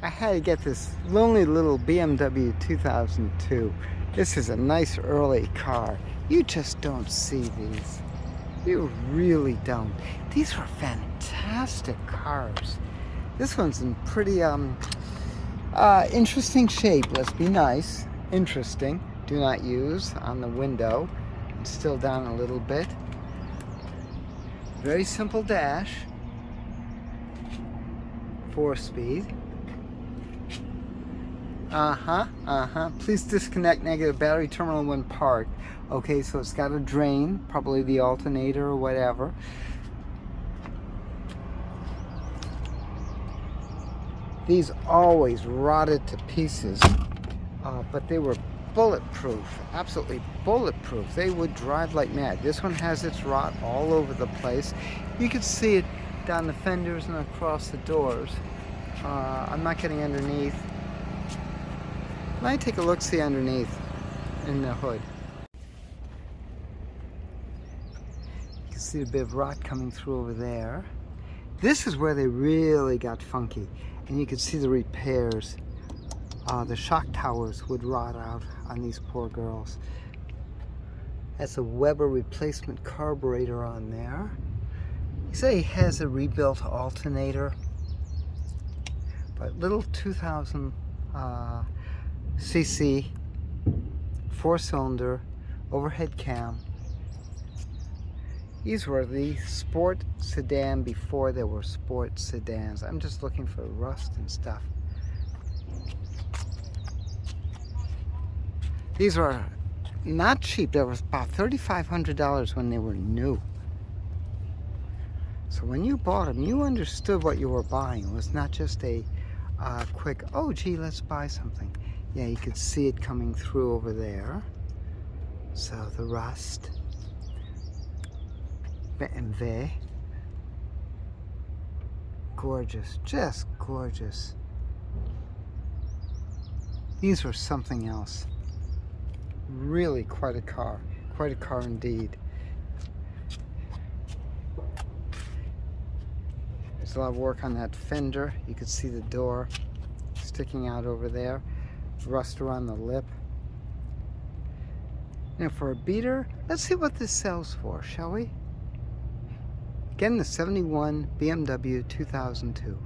I had to get this lonely little BMW 2002. This is a nice early car. You just don't see these. You really don't. These are fantastic cars. This one's in pretty interesting shape. Let's be nice. Interesting. Do not use on the window. And still down a little bit. Very simple dash. 4-speed. Please disconnect negative battery terminal when parked. Okay, so it's got a drain, probably the alternator or whatever. These always rotted to pieces, but they were bulletproof, absolutely bulletproof. They would drive like mad. This one has its rot all over the place. You can see it down the fenders and across the doors. I'm not getting underneath. Let me take a look, see underneath in the hood. You can see a bit of rot coming through over there. This is where they really got funky, and you can see the repairs. The shock towers would rot out on these poor girls. That's a Weber replacement carburetor on there. You say he has a rebuilt alternator, but little 2000 cc 4-cylinder overhead cam. These were the sport sedan before there were sport sedans. I'm just looking for rust and stuff. These were not cheap. They were about $3,500 when they were new. So when you bought them, you understood what you were buying. It was not just a quick, oh gee, let's buy something. Yeah, you could see it coming through over there. So the rust. BMW. Gorgeous, just gorgeous. These were something else. Really quite a car indeed. There's a lot of work on that fender. You could see the door sticking out over there. Rust around the lip. Now for a beater, let's see what this sells for, shall we? Again, the 71 BMW 2002.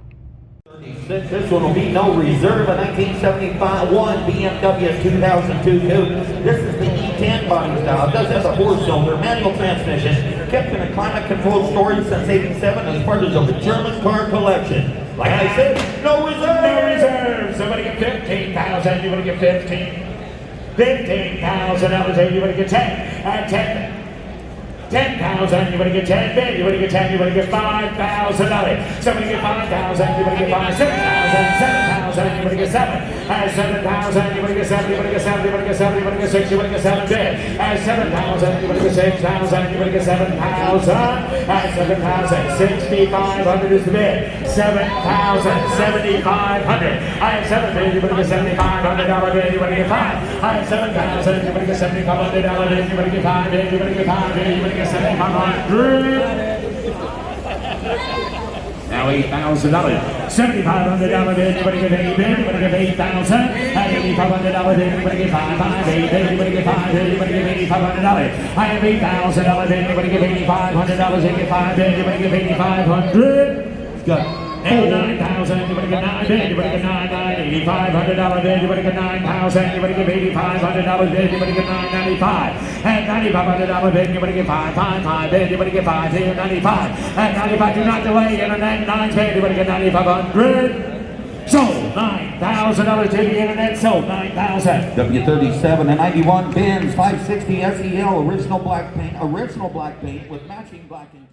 This one will be no reserve, a 1971 BMW 2002 coupe. This is the E10 body style. It does have a 4-cylinder manual transmission, kept in a climate-controlled storage since '87 as part of the German car collection. Like I said, no reserve. No reserve. Somebody get 15,000. You want to get 15? $15,000. You want to get 10? 10. 10,000, you want to get 10 bid, you want to get 10, you want to get $5,000. Somebody get 5,000, you want to get 5, 6,000, 7,000, you want to get 7. 7,000, you want to get 7, you want to get 7, you want to get 7, you want to get 6, you want to get 7 bid. 7,000, you want to get 6,000, you want to get 7,000. 7,000, 6,500 is the bid. 7,000, 7,500. I have 7 bid, you want to get $7,500 bid, you want to get 5. I have 7,000, you want to get $7,500 bid, you want to get 5 bid, you want to get 5 bid, you want to get 7,500. Now $8,000. $7,500 bid, you want to get 8 bid, you want to get 8,000. $8,500 bid, you want to get 5 bid, you want to get 5 bid, you want to get $8,500. I have $8,000 bid, you want to get $8,500, 85 bid, you want to get 8,500. Good. And 9,000, you want to get 9 bid, you want to get 8,500 bid, you want to get 9,000, you want to get $8,500 bid, you want to get 995. And $9,500 bid, you want to get 5 bid, you want to get 5 here, 95. And 95, do not delay, internet 9 bid, you want to get 9,500. Sold $9,000 to the internet, sold 9,000. W37 and 91 Benz 560 SEL, original black paint with matching black and